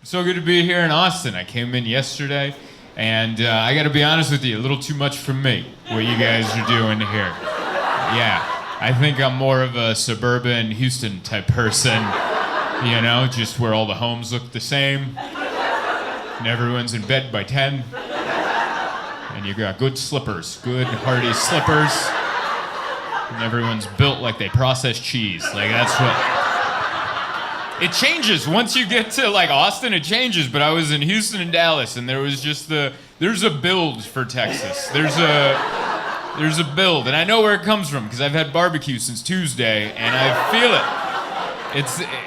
So good to be here in Austin. I came in yesterday, and I got to be honest with you, a little too much for me, what you guys are doing here. Yeah, I think I'm more of a suburban Houston type person, you know, just where all the homes look the same, and everyone's in bed by 10, and you got good slippers, good hearty slippers, and everyone's built like they process cheese. Like, that's what... It changes once you get to like Austin. It changes, but I was in Houston and Dallas, and there was just there's a build for Texas. There's a build, and I know where it comes from because I've had barbecue since Tuesday, and I feel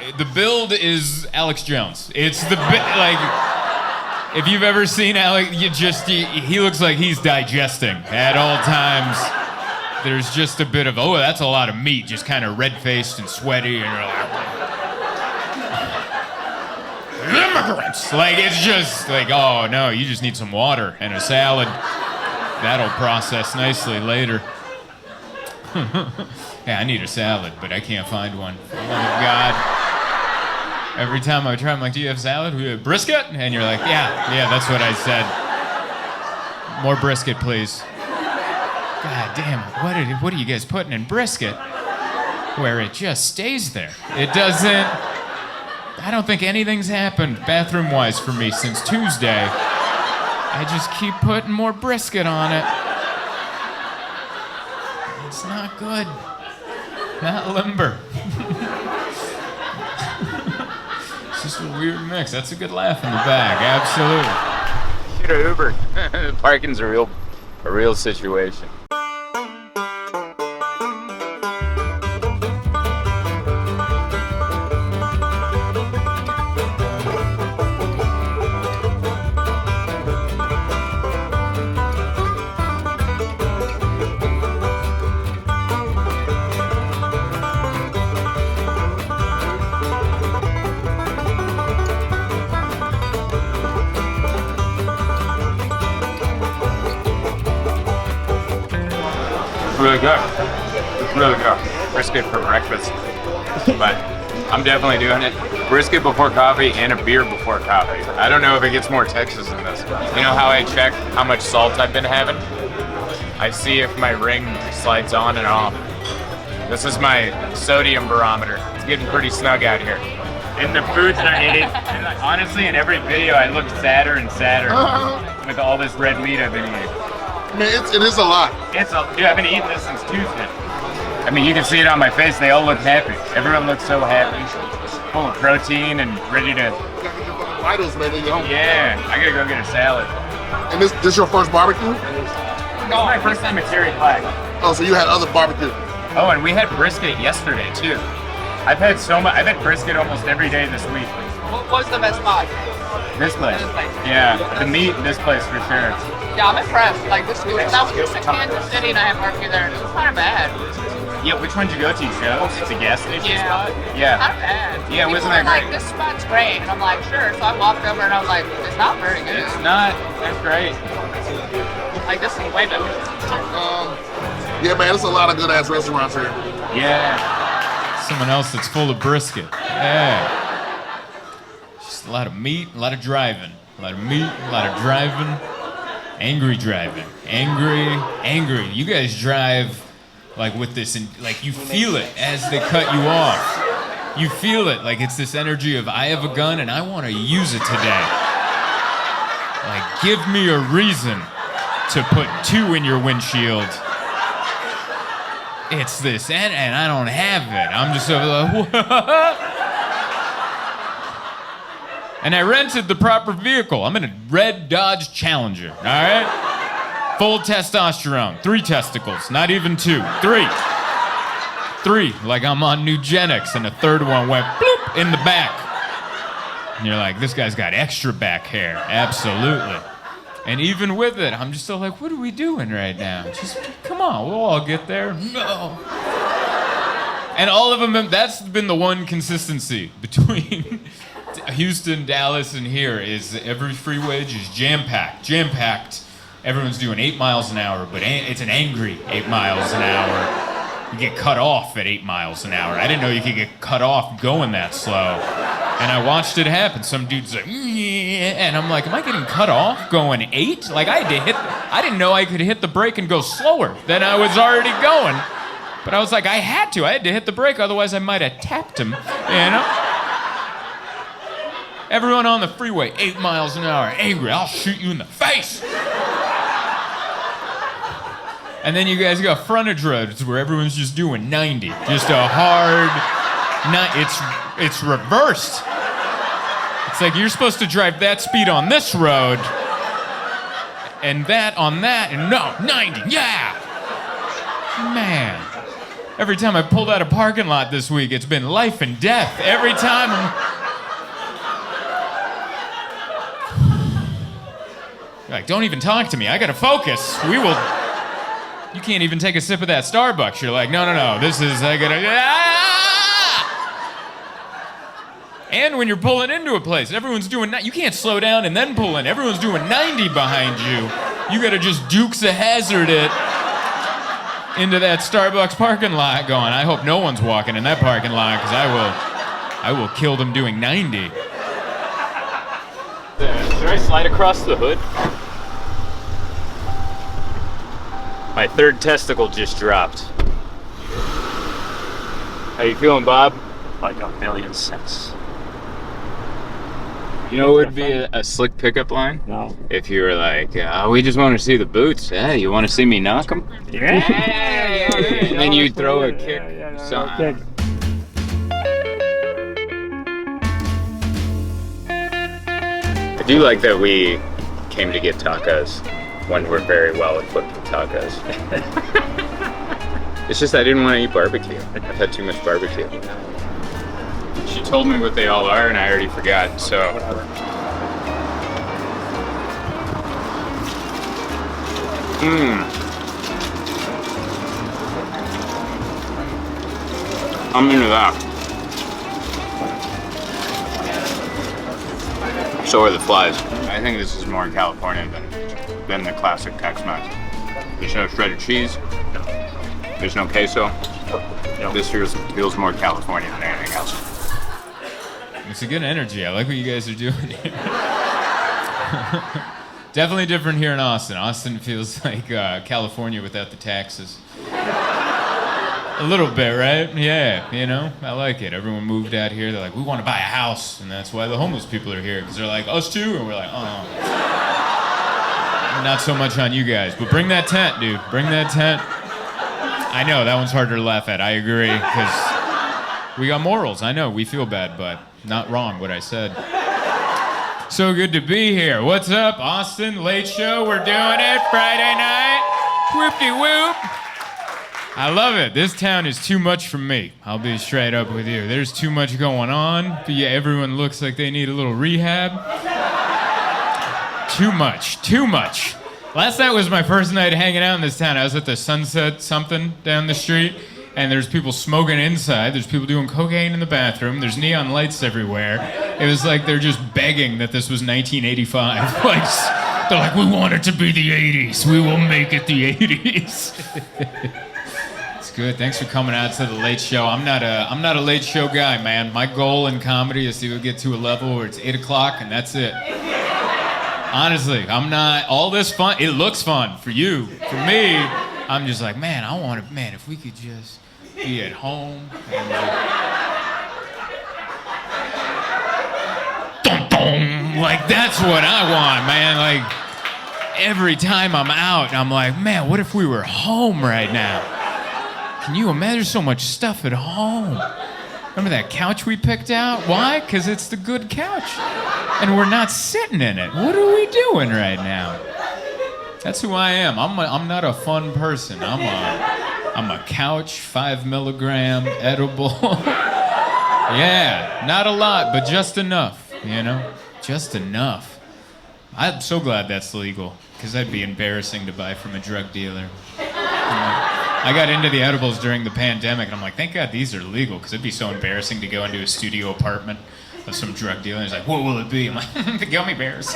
it. The build is Alex Jones. It's like if you've ever seen Alex, he looks like he's digesting at all times. There's just a bit of that's a lot of meat, just kind of red-faced and sweaty, and you're like. Immigrants. Like, it's just like, oh no, you just need some water and a salad. That'll process nicely later. Yeah, I need a salad, but I can't find one. Oh my God. Every time I try, I'm like, do you have salad? We have brisket? And you're like, yeah, that's what I said. More brisket, please. God damn it, what are you guys putting in brisket? Where it just stays there. It doesn't... I don't think anything's happened bathroom-wise for me since Tuesday. I just keep putting more brisket on it. It's not good. Not limber. It's just a weird mix. That's a good laugh in the bag, absolutely. Shoot an Uber. Parking's a real situation. Really good. It's really good. Brisket for breakfast. But I'm definitely doing it. Brisket before coffee and a beer before coffee. I don't know if it gets more Texas than this. You know how I check how much salt I've been having? I see if my ring slides on and off. This is my sodium barometer. It's getting pretty snug out here. And the foods that I'm eating, honestly, in every video I look sadder and sadder with all this red meat I've been eating. I mean, it is a lot. Dude, I've been eating this since Tuesday. I mean, you can see it on my face. They all look happy. Everyone looks so happy. Full of protein and ready to... Vitals, man. Yeah, I gotta go get a salad. And this your first barbecue? No, my first time at Terry Flag. Oh, so you had other barbecue. Oh, and we had brisket yesterday, too. I've had brisket almost every day this week. What was the best spot? This place. Yeah, the meat in this place for sure. Yeah, I'm impressed. Like, this was just in Kansas City and I had barbecue there, and it was kind of bad. Yeah, which one did you go to, Joe's? It's a gas station spot? Yeah. Not bad. Yeah, People wasn't that were great? like, this spot's great. And I'm like, sure. So I walked over and I was like, it's not very good. It's not. That's great. Like, this is way better. Yeah, man, there's a lot of good-ass restaurants here. Yeah. Someone else that's full of brisket. Yeah. Just a lot of meat, a lot of driving. A lot of meat, a lot of driving. Angry driving. Angry. You guys drive like with this, like you feel it as they cut you off. You feel it, like it's this energy of I have a gun and I want to use it today. Like, give me a reason to put 2 in your windshield. It's this, and I don't have it. I'm just over like, what? And I rented the proper vehicle. I'm in a red Dodge Challenger, all right? Full testosterone, 3 testicles, not even 2, 3. 3, like I'm on Genenic, and the third one went bloop in the back. And you're like, this guy's got extra back hair, absolutely. And even with it, I'm just still like, what are we doing right now? Just, come on, we'll all get there. No. And all of them, that's been the one consistency between Houston, Dallas, and here is every freeway is jam-packed. Everyone's doing 8 miles an hour, but it's an angry 8 miles an hour. You get cut off at 8 miles an hour. I didn't know you could get cut off going that slow. And I watched it happen. Some dude's like, and I'm like, am I getting cut off going 8? Like I didn't know I could hit the brake and go slower than I was already going. But I was like, I had to hit the brake, otherwise I might have tapped him, you know? Everyone on the freeway, 8 miles an hour, angry, I'll shoot you in the face. And then you guys got frontage roads where everyone's just doing 90. Just a hard, it's reversed. It's like you're supposed to drive that speed on this road, and that on that, and no, 90, yeah! Man. Every time I pulled out a parking lot this week, it's been life and death. Every time You're like, don't even talk to me. I gotta focus. You can't even take a sip of that Starbucks. You're like, no, And when you're pulling into a place, everyone's doing, you can't slow down and then pull in. Everyone's doing 90 behind you. You gotta just Dukes of Hazzard it into that Starbucks parking lot going, I hope no one's walking in that parking lot because I will kill them doing 90. Should I slide across the hood? My third testicle just dropped. How you feeling, Bob? Like $1,000,000. You know what would be a slick pickup line? No. If you were like, we just want to see the boots. Hey, you want to see me knock them? Yeah. And then you throw a kick. Kick. I do like that we came to get tacos when we're very well equipped with tacos. It's just I didn't want to eat barbecue. I've had too much barbecue. She told me what they all are and I already forgot, so. I'm into that. So are the flies. I think this is more California than the classic Tex-Mex. There's no shredded cheese. There's no queso. This feels more California than anything else. It's a good energy. I like what you guys are doing here. Definitely different here in Austin. Austin feels like California without the taxes. A little bit, right? Yeah, you know, I like it. Everyone moved out here. They're like, we want to buy a house. And that's why the homeless people are here. Because they're like, us too? And we're like, oh. Not so much on you guys. But bring that tent, dude. Bring that tent. I know, that one's harder to laugh at. I agree. Because we got morals. I know, we feel bad, but not wrong what I said. So good to be here. What's up, Austin? Late show. We're doing it Friday night. Whoop-de-whoop. I love it. This town is too much for me. I'll be straight up with you. There's too much going on. But yeah, everyone looks like they need a little rehab. Too much. Too much. Last night was my first night hanging out in this town. I was at the Sunset something down the street, and there's people smoking inside. There's people doing cocaine in the bathroom. There's neon lights everywhere. It was like they're just begging that this was 1985. Like, they're like, we want it to be the 80s. We will make it the 80s. Good. Thanks for coming out to the late show. I'm not a late show guy, man. My goal in comedy is to get to a level where it's 8 o'clock and that's it. Honestly, I'm not all this fun. It looks fun for you. For me, I'm just like, man, I want to, man, if we could just be at home and like that's what I want, man. Like every time I'm out, I'm like, man, what if we were home right now? Can you imagine so much stuff at home? Remember that couch we picked out? Why? Because it's the good couch. And we're not sitting in it. What are we doing right now? That's who I am. I'm not a fun person. I'm a couch, 5 milligram, edible. Yeah, not a lot, but just enough, you know? Just enough. I'm so glad that's legal, because that'd be embarrassing to buy from a drug dealer. I got into the edibles during the pandemic, and I'm like, thank God these are legal, because it'd be so embarrassing to go into a studio apartment of some drug dealer. He's like, what will it be? I'm like, the gummy bears.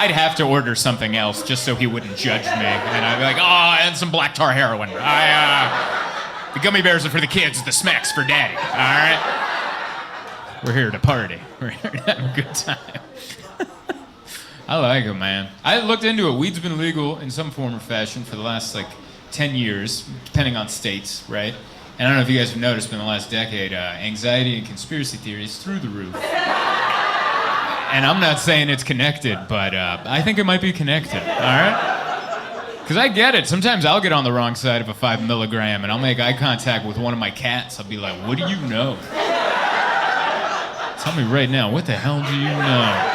I'd have to order something else just so he wouldn't judge me. And I'd be like, oh, and some black tar heroin. The gummy bears are for the kids, the smacks for daddy, all right? We're here to party. We're here to have a good time. I like it, man. I looked into it. Weed's been legal in some form or fashion for the last, 10 years, depending on states, right? And I don't know if you guys have noticed, but in the last decade, anxiety and conspiracy theories through the roof. And I'm not saying it's connected, but I think it might be connected, all right? Because I get it. Sometimes I'll get on the wrong side of a 5 milligram, and I'll make eye contact with one of my cats. I'll be like, what do you know? Tell me right now, what the hell do you know?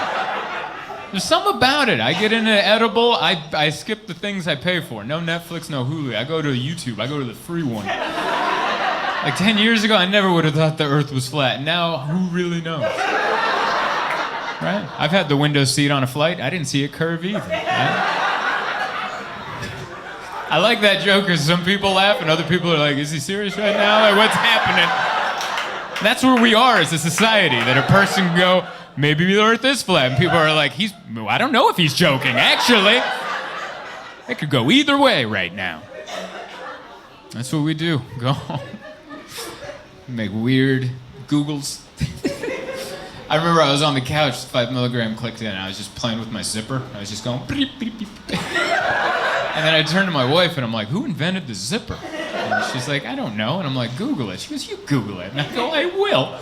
There's something about it. I get into edible, I skip the things I pay for. No Netflix, no Hulu. I go to YouTube. I go to the free one. 10 years ago, I never would have thought the earth was flat. Now, who really knows? Right? I've had the window seat on a flight. I didn't see it curve either. Right? I like that joke because some people laugh and other people are like, is he serious right now? Like, what's happening? That's where we are as a society, that a person can go, maybe the earth is flat. And people are like, I don't know if he's joking. Actually, it could go either way right now. That's what we do. Go home. Make weird Googles. I remember I was on the couch, 5 milligram clicked in, and I was just playing with my zipper. I was just going, beep, beep, beep. And then I turned to my wife and I'm like, who invented the zipper? And she's like, I don't know. And I'm like, Google it. She goes, you Google it. And I go, I will.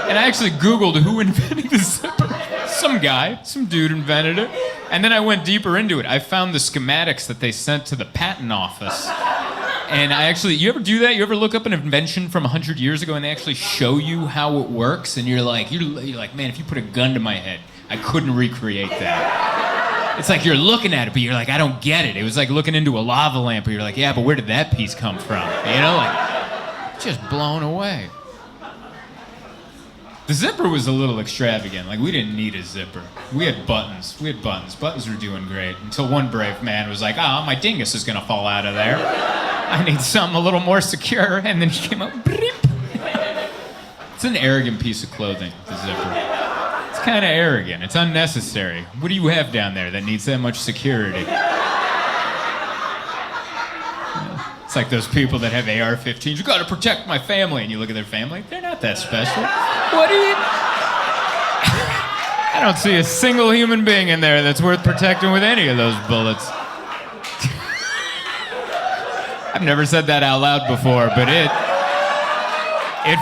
And I actually Googled who invented the zipper. Some guy, some dude invented it. And then I went deeper into it. I found the schematics that they sent to the patent office. And you ever do that? You ever look up an invention from 100 years ago and they actually show you how it works? And you're like, man, if you put a gun to my head, I couldn't recreate that. It's like you're looking at it, but you're like, I don't get it. It was like looking into a lava lamp, but you're like, yeah, but where did that piece come from? You know, just blown away. The zipper was a little extravagant. We didn't need a zipper. We had buttons. Buttons were doing great until one brave man was like, my dingus is going to fall out of there. I need something a little more secure. And then she came up, beep. It's an arrogant piece of clothing, the zipper. It's kind of arrogant. It's unnecessary. What do you have down there that needs that much security? It's like those people that have AR-15s. You got to protect my family. And you look at their family, they're not that special. What do you... I don't see a single human being in there that's worth protecting with any of those bullets. I've never said that out loud before, but it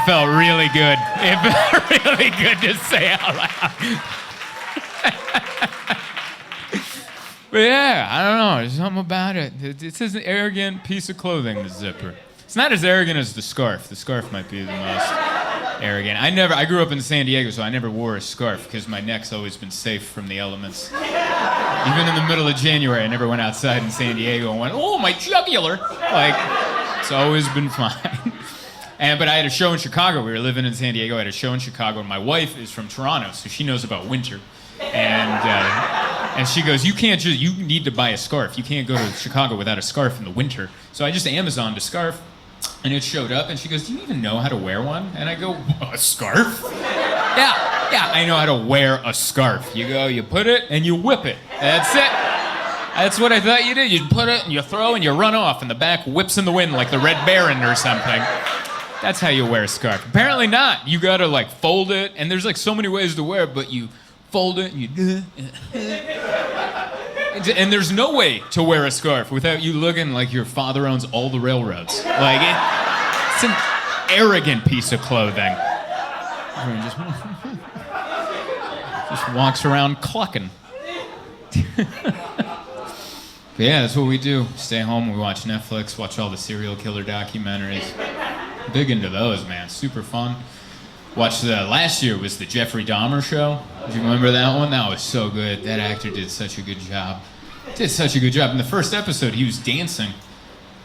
felt really good. It felt really good to say out loud. But yeah, I don't know. There's something about it. It's an arrogant piece of clothing, the zipper. It's not as arrogant as the scarf. The scarf might be the most arrogant. I grew up in San Diego, so I never wore a scarf because my neck's always been safe from the elements. Even in the middle of January, I never went outside in San Diego and went, oh, my jugular. It's always been fine. But I had a show in Chicago. We were living in San Diego. I had a show in Chicago, and my wife is from Toronto, so she knows about winter. And she goes, you need to buy a scarf. You can't go to Chicago without a scarf in the winter. So I just Amazoned a scarf, and it showed up, and she goes, do you even know how to wear one? And I go, a scarf? Yeah, I know how to wear a scarf. You go, you put it, and you whip it. That's it. That's what I thought you did. You put it, and you throw, and you run off, and the back whips in the wind like the Red Baron or something. That's how you wear a scarf. Apparently not. You gotta fold it, and there's so many ways to wear it, but you fold it, and you do it. And there's no way to wear a scarf without you looking like your father owns all the railroads. It's an arrogant piece of clothing. Just walks around clucking. But yeah, that's what we do. Stay home, we watch Netflix, watch all the serial killer documentaries. Big into those, man. Super fun. Watched last year was the Jeffrey Dahmer show. Do you remember that one? That was so good. That actor did such a good job. In the first episode, he was dancing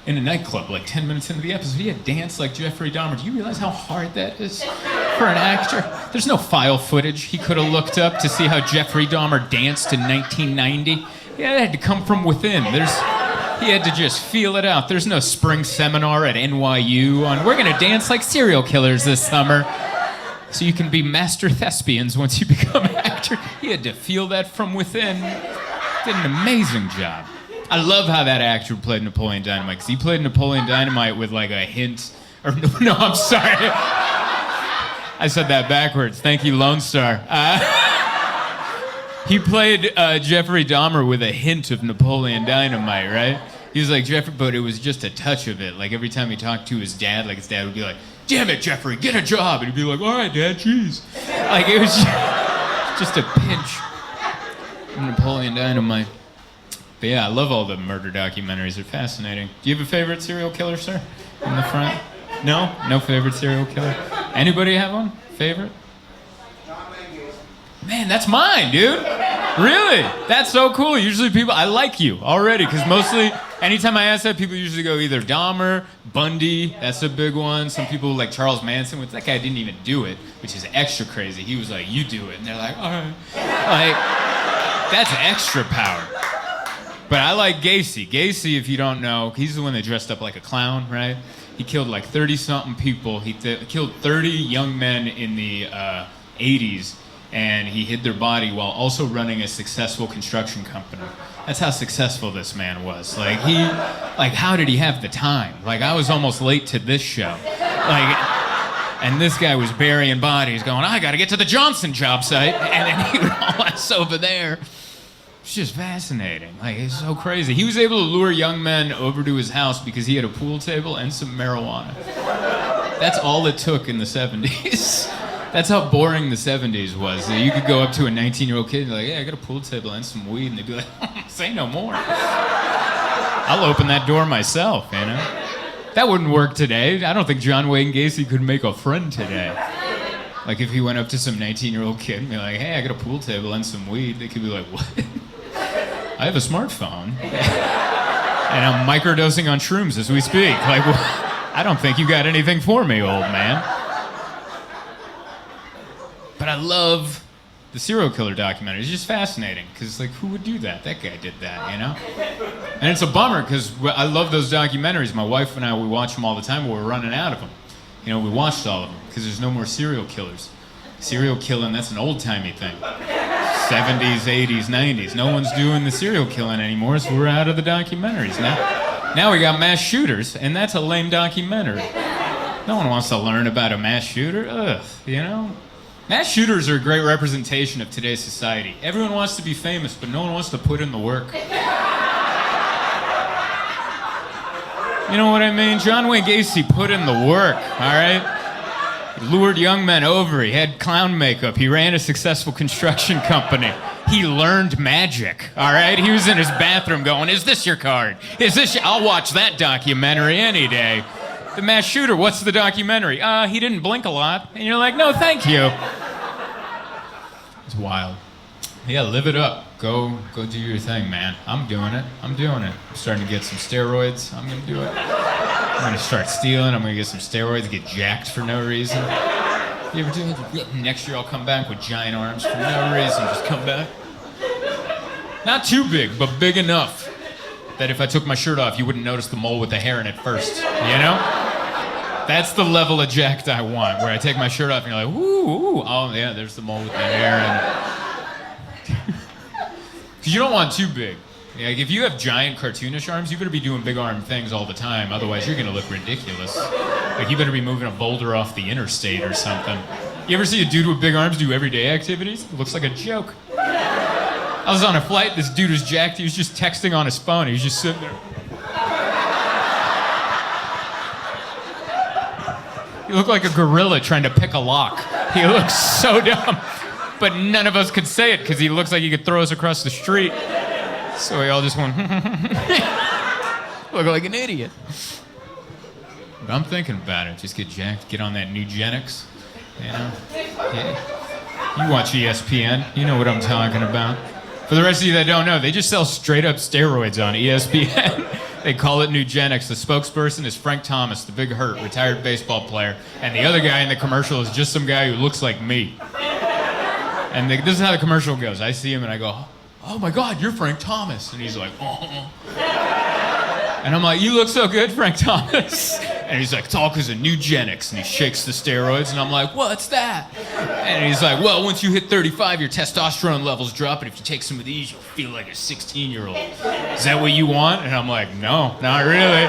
in a nightclub 10 minutes into the episode. He had danced like Jeffrey Dahmer. Do you realize how hard that is for an actor? There's no file footage he could have looked up to see how Jeffrey Dahmer danced in 1990. Yeah, it had to come from within. He had to just feel it out. There's no spring seminar at NYU on, we're going to dance like serial killers this summer so you can be master thespians once you become an actor. He had to feel that from within. Did an amazing job. I love how that actor played Napoleon Dynamite, because he played Napoleon Dynamite with a hint, or no, I'm sorry. I said that backwards. Thank you, Lone Star. He played Jeffrey Dahmer with a hint of Napoleon Dynamite, right? He was like Jeffrey, but it was just a touch of it. Like every time he talked to his dad, like his dad would be like, "Damn it, Jeffrey, get a job," and he'd be like, "All right, Dad, jeez." Like it was just a pinch of Napoleon Dynamite. But yeah, I love all the murder documentaries. They're fascinating. Do you have a favorite serial killer, sir? In the front? No? No favorite serial killer? Anybody have one? Favorite? Man, that's mine, dude. Really? That's so cool. Usually people, I like you already, because mostly, anytime I ask that, people usually go either Dahmer, Bundy, that's a big one. Some people like Charles Manson, which that guy didn't even do it, which is extra crazy. He was like, "You do it." And they're like, "All right." Like, that's extra power. But I like Gacy. Gacy, if you don't know, he's the one that dressed up like a clown, right? He killed like 30-something people. He killed 30 young men in the 80s, and he hid their body while also running a successful construction company. That's how successful this man was. Like, how did he have the time? Like, I was almost late to this show. And this guy was burying bodies going, "I gotta get to the Johnson job site," and then he would haul us over there. It's just fascinating. Like, it's so crazy. He was able to lure young men over to his house because he had a pool table and some marijuana. That's all it took in the 70s. That's how boring the 70s was. You could go up to a 19-year-old kid and be like, "Yeah, I got a pool table and some weed," and they'd be like, "Say no more. I'll open that door myself," you know? That wouldn't work today. I don't think John Wayne Gacy could make a friend today. Like, if he went up to some 19-year-old kid and be like, "Hey, I got a pool table and some weed," they could be like, "What?" "I have a smartphone. And I'm microdosing on shrooms as we speak. Like, well, I don't think you got anything for me, old man." But I love the serial killer documentary. It's just fascinating, because, like, who would do that? That guy did that, you know? And it's a bummer, because I love those documentaries. My wife and I, we watch them all the time, but we're running out of them. You know, we watched all of them, because there's no more serial killers. Serial killing, that's an old-timey thing. 70s, 80s, 90s. No one's doing the serial killing anymore, so we're out of the documentaries. Now we got mass shooters, and that's a lame documentary. No one wants to learn about a mass shooter. Ugh, you know? Mass shooters are a great representation of today's society. Everyone wants to be famous, but no one wants to put in the work. You know what I mean? John Wayne Gacy put in the work, all right? He lured young men over. He had clown makeup. He ran a successful construction company. He learned magic, all right? He was in his bathroom going, "Is this your card? Is this I'll watch that documentary any day." The mass shooter, what's the documentary? He didn't blink a lot. And you're like, "No, thank you." It's wild. Yeah, live it up. Go do your thing, man. I'm doing it. I'm starting to get some steroids. I'm gonna do it. I'm gonna start stealing. I'm gonna get some steroids, get jacked for no reason. You ever do it? Next year I'll come back with giant arms for no reason. Just come back. Not too big, but big enough that if I took my shirt off, you wouldn't notice the mole with the hair in it first. You know? That's the level of jacked I want, where I take my shirt off and you're like, "Ooh, oh yeah, there's the mole with the hair." Because you don't want too big. Like, if you have giant cartoonish arms, you better be doing big arm things all the time. Otherwise, you're gonna look ridiculous. Like, you better be moving a boulder off the interstate or something. You ever see a dude with big arms do everyday activities? It looks like a joke. I was on a flight, this dude was jacked, he was just texting on his phone, he was just sitting there. He looked like a gorilla trying to pick a lock. He looked so dumb. But none of us could say it because he looks like he could throw us across the street. So we all just went, look like an idiot. But I'm thinking about it. Just get jacked, get on that new Genenic. You know? Yeah. You watch ESPN, you know what I'm talking about. For the rest of you that don't know, they just sell straight up steroids on ESPN. They call it Nugenics. The spokesperson is Frank Thomas, the big hurt, retired baseball player. And the other guy in the commercial is just some guy who looks like me. And this is how the commercial goes. I see him and I go, "Oh my God, you're Frank Thomas." And he's like, "Oh." And I'm like, "You look so good, Frank Thomas." And he's like, "It's all because of Nugenics." And he shakes the steroids and I'm like, "What's that?" And he's like, "Well, once you hit 35, your testosterone levels drop, and if you take some of these, you'll feel like a 16-year-old. Is that what you want?" And I'm like, "No, not really."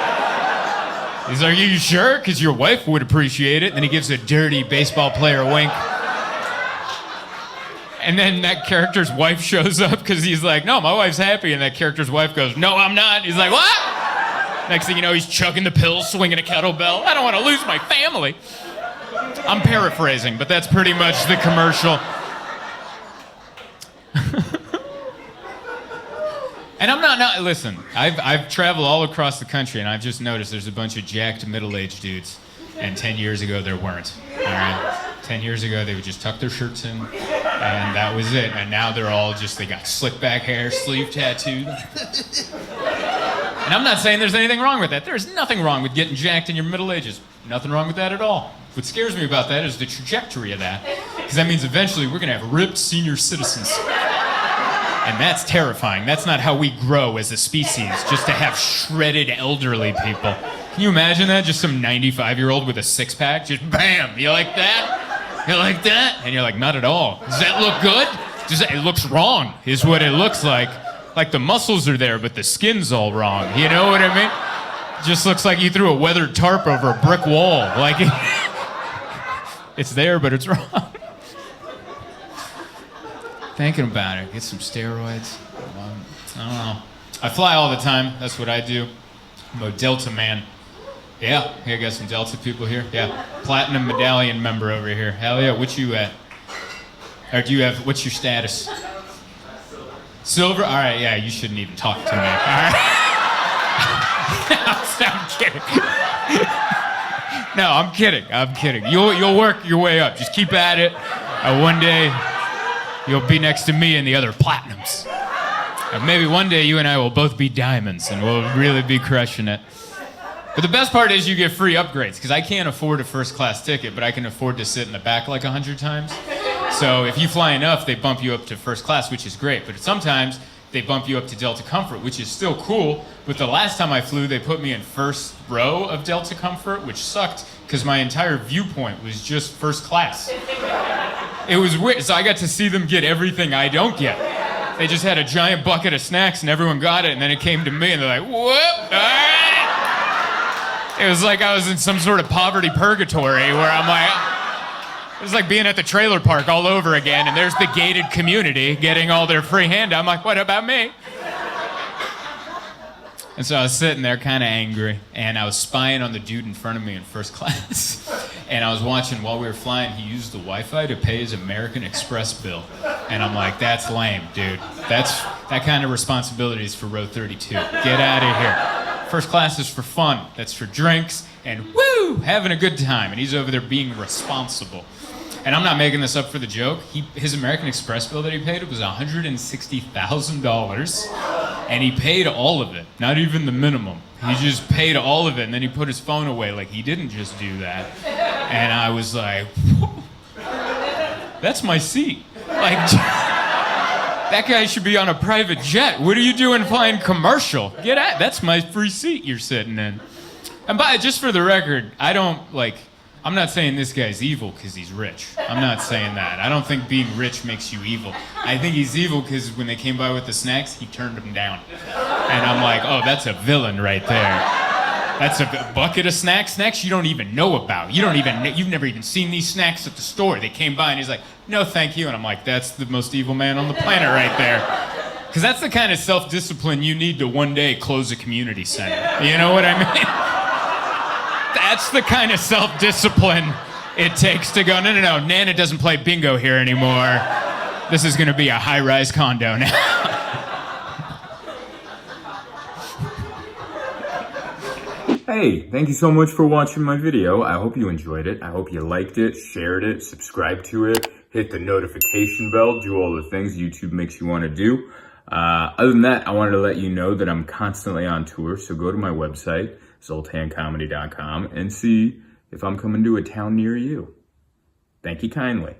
He's like, are you sure? Because your wife would appreciate it. And then he gives a dirty baseball player a wink. And then that character's wife shows up because he's like, no, my wife's happy. And that character's wife goes, no, I'm not. He's like, what? Next thing you know, he's chugging the pills, swinging a kettlebell. I don't want to lose my family. I'm paraphrasing, but that's pretty much the commercial. And I'm not listen, I've traveled all across the country, and I've just noticed there's a bunch of jacked middle-aged dudes. And 10 years ago, there weren't. All right? 10 years ago, they would just tuck their shirts in, and that was it. And now they're all just, they got slick back hair, sleeve tattooed. And I'm not saying there's anything wrong with that. There's nothing wrong with getting jacked in your middle ages. Nothing wrong with that at all. What scares me about that is the trajectory of that. Because that means eventually we're going to have ripped senior citizens. And that's terrifying. That's not how we grow as a species, just to have shredded elderly people. Can you imagine that? Just some 95-year-old with a six-pack? Just bam! You like that? You like that? And you're like, not at all. Does that look good? It looks wrong, is what it looks like. Like the muscles are there, but the skin's all wrong. You know what I mean? Just looks like you threw a weathered tarp over a brick wall. Like, it's there, but it's wrong. Thinking about it, get some steroids. I don't know. I fly all the time. That's what I do. I'm a Delta man. Yeah, I got some Delta people here. Yeah, platinum medallion member over here. Hell yeah, what you at? Or do you have, what's your status? Silver? All right, yeah, you shouldn't even talk to me. All right. I'm kidding. No, I'm kidding. I'm kidding. You'll work your way up. Just keep at it. One day, you'll be next to me and the other platinums. And maybe one day you and I will both be diamonds and we'll really be crushing it. But the best part is you get free upgrades, because I can't afford a first class ticket, but I can afford to sit in the back like 100 times. So if you fly enough, they bump you up to first class, which is great. But sometimes they bump you up to Delta Comfort, which is still cool. But the last time I flew, they put me in first row of Delta Comfort, which sucked because my entire viewpoint was just first class. It was weird. So I got to see them get everything I don't get. They just had a giant bucket of snacks and everyone got it, and then it came to me and they're like, whoop, all right. It was like I was in some sort of poverty purgatory where I'm like, it was like being at the trailer park all over again, and there's the gated community getting all their free handout. I'm like, what about me? And so I was sitting there kind of angry, and I was spying on the dude in front of me in first class. And I was watching while we were flying, he used the Wi-Fi to pay his American Express bill. And I'm like, that's lame, dude. That kind of responsibility is for row 32. Get out of here. First class is for fun. That's for drinks and woo, having a good time. And he's over there being responsible. And I'm not making this up for the joke. His American Express bill that he paid was $160,000. And he paid all of it, not even the minimum. He just paid all of it, and then he put his phone away like he didn't just do that. And I was like, that's my seat. Like, that guy should be on a private jet. What are you doing flying commercial? Get out. That's my free seat you're sitting in. And just for the record, I'm not saying this guy's evil because he's rich. I'm not saying that. I don't think being rich makes you evil. I think he's evil because when they came by with the snacks, he turned them down. And I'm like, oh, that's a villain right there. That's a bucket of snacks you don't even know about. You've never even seen these snacks at the store. They came by and he's like, no, thank you. And I'm like, that's the most evil man on the planet right there. Because that's the kind of self-discipline you need to one day close a community center. You know what I mean? That's the kind of self-discipline it takes to go, no, Nana doesn't play bingo here anymore. This is going to be a high-rise condo now. Hey, thank you so much for watching my video. I hope you enjoyed it. I hope you liked it, shared it, subscribed to it, hit the notification bell, do all the things YouTube makes you want to do. Other than that, I wanted to let you know that I'm constantly on tour, so go to my website, zoltancomedy.com, and see if I'm coming to a town near you. Thank you kindly.